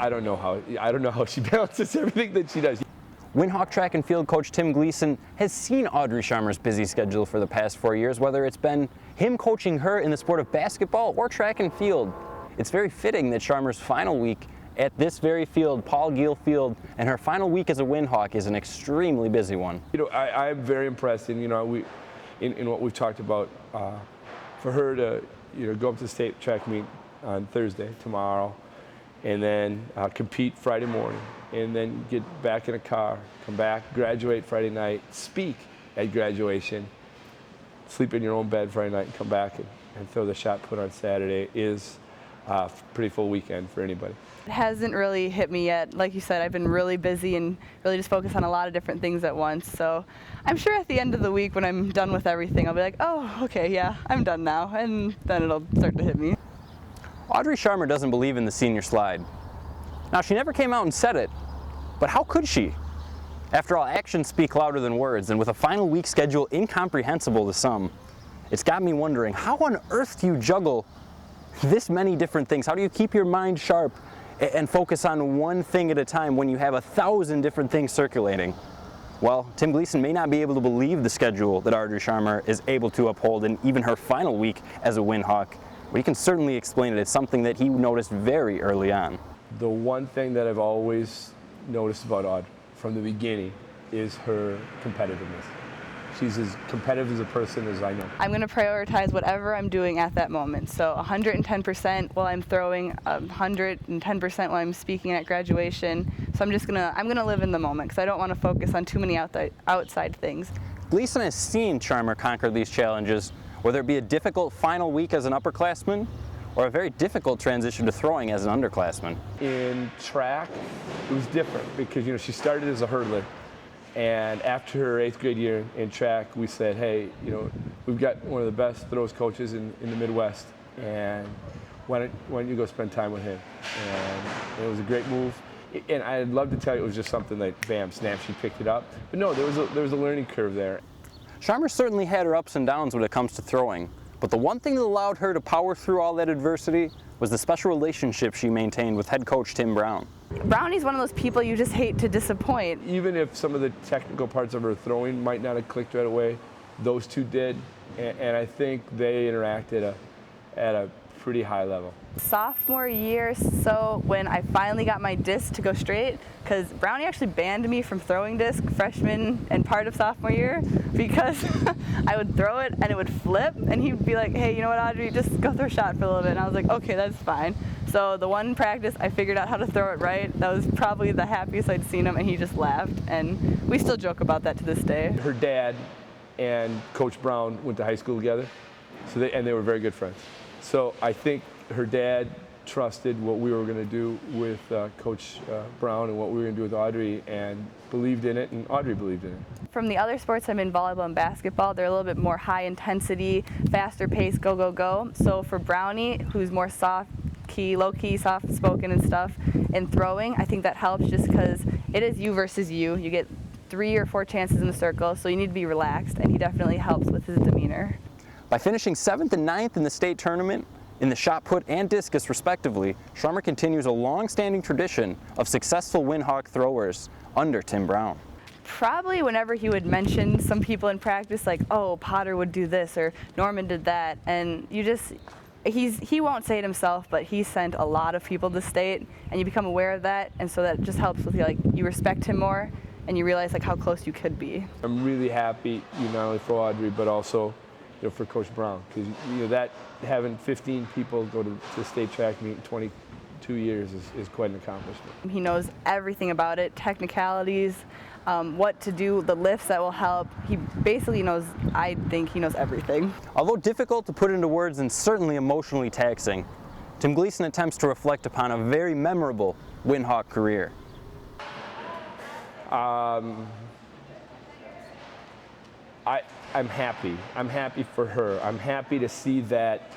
I don't know how she balances everything that she does. Winhawk track and field coach Tim Gleason has seen Audrey Scharmer's busy schedule for the past 4 years, whether it's been him coaching her in the sport of basketball or track and field. It's very fitting that Scharmer's final week at this very field, Paul Giel Field, and her final week as a Winhawk is an extremely busy one. You know, I'm very impressed, and in what we've talked about, for her to go up to the state track meet on Thursday, tomorrow, and then compete Friday morning, and then get back in a car, come back, graduate Friday night, speak at graduation, sleep in your own bed Friday night, and come back and throw the shot put on Saturday is a pretty full weekend for anybody. It hasn't really hit me yet. Like you said, I've been really busy and really just focused on a lot of different things at once. So I'm sure at the end of the week when I'm done with everything, I'll be like, oh, okay, yeah, I'm done now. And then it'll start to hit me. Audrey Scharmer doesn't believe in the senior slide. Now, she never came out and said it, but how could she? After all, actions speak louder than words, and with a final week schedule incomprehensible to some, it's got me wondering, how on earth do you juggle this many different things? How do you keep your mind sharp and focus on one thing at a time when you have 1,000 different things circulating? Well, Tim Gleason may not be able to believe the schedule that Audrey Scharmer is able to uphold in even her final week as a Winhawk, but he can certainly explain it. It's something that he noticed very early on. The one thing that I've always noticed about Audrey from the beginning is her competitiveness. She's as competitive as a person as I know. I'm going to prioritize whatever I'm doing at that moment. So 110% while I'm throwing, 110% while I'm speaking at graduation. So I'm gonna live in the moment because I don't want to focus on too many outside things. Gleason has seen Scharmer conquer these challenges, whether it be a difficult final week as an upperclassman or a very difficult transition to throwing as an underclassman. In track, it was different because she started as a hurdler. And after her 8th grade year in track, we said, hey, we've got one of the best throws coaches in the Midwest, and why don't you go spend time with him? And it was a great move. And I'd love to tell you it was just something like, bam, snap, she picked it up. But no, there was a learning curve there. Scharmer certainly had her ups and downs when it comes to throwing, but the one thing that allowed her to power through all that adversity was the special relationship she maintained with head coach Tim Brown. Brownie's one of those people you just hate to disappoint. Even if some of the technical parts of her throwing might not have clicked right away, those two did, and I think they interacted at a pretty high level. Sophomore year, so when I finally got my disc to go straight, because Brownie actually banned me from throwing disc freshman and part of sophomore year because I would throw it and it would flip, and he'd be like, hey, you know what, Audrey, just go throw a shot for a little bit. And I was like, okay, that's fine. So the one practice I figured out how to throw it right. That was probably the happiest I'd seen him, and he just laughed, and we still joke about that to this day. Her dad and Coach Brown went to high school together, so they were very good friends. So I think her dad trusted what we were going to do with Coach Brown and what we were going to do with Audrey, and believed in it, and Audrey believed in it. From the other sports, I'm in volleyball and basketball. They're a little bit more high intensity, faster pace, go, go, go. So for Brownie, who's more soft-key, low-key, soft-spoken and stuff, in throwing, I think that helps just because it is you versus you. You get 3 or 4 chances in the circle, so you need to be relaxed, and he definitely helps with his demeanor. By finishing 7th and 9th in the state tournament, in the shot put and discus respectively, Scharmer continues a long-standing tradition of successful Winhawk throwers under Tim Brown. Probably whenever he would mention some people in practice, like, oh, Potter would do this or Norman did that, and he won't say it himself, but he sent a lot of people to state, and you become aware of that, and so that just helps with you respect him more, and you realize how close you could be. I'm really happy, not only for Audrey, but also for Coach Brown, because that having 15 people go to the state track meet in 22 years is quite an accomplishment. He knows everything about it, technicalities, what to do, the lifts that will help. He basically knows, I think he knows everything. Although difficult to put into words and certainly emotionally taxing, Tim Gleason attempts to reflect upon a very memorable Winhawk career. I'm happy. I'm happy for her. I'm happy to see that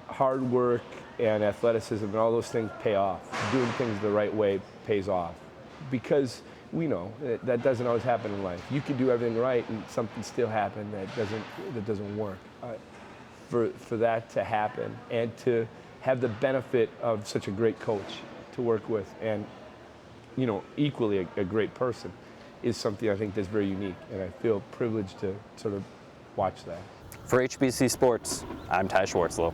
hard work and athleticism and all those things pay off. Doing things the right way pays off. Because we know that doesn't always happen in life. You can do everything right and something still happen that doesn't work. For that to happen and to have the benefit of such a great coach to work with, and equally a great person, is something I think that's very unique, and I feel privileged to sort of watch that. For HBC Sports, I'm Ty Schwartzlow.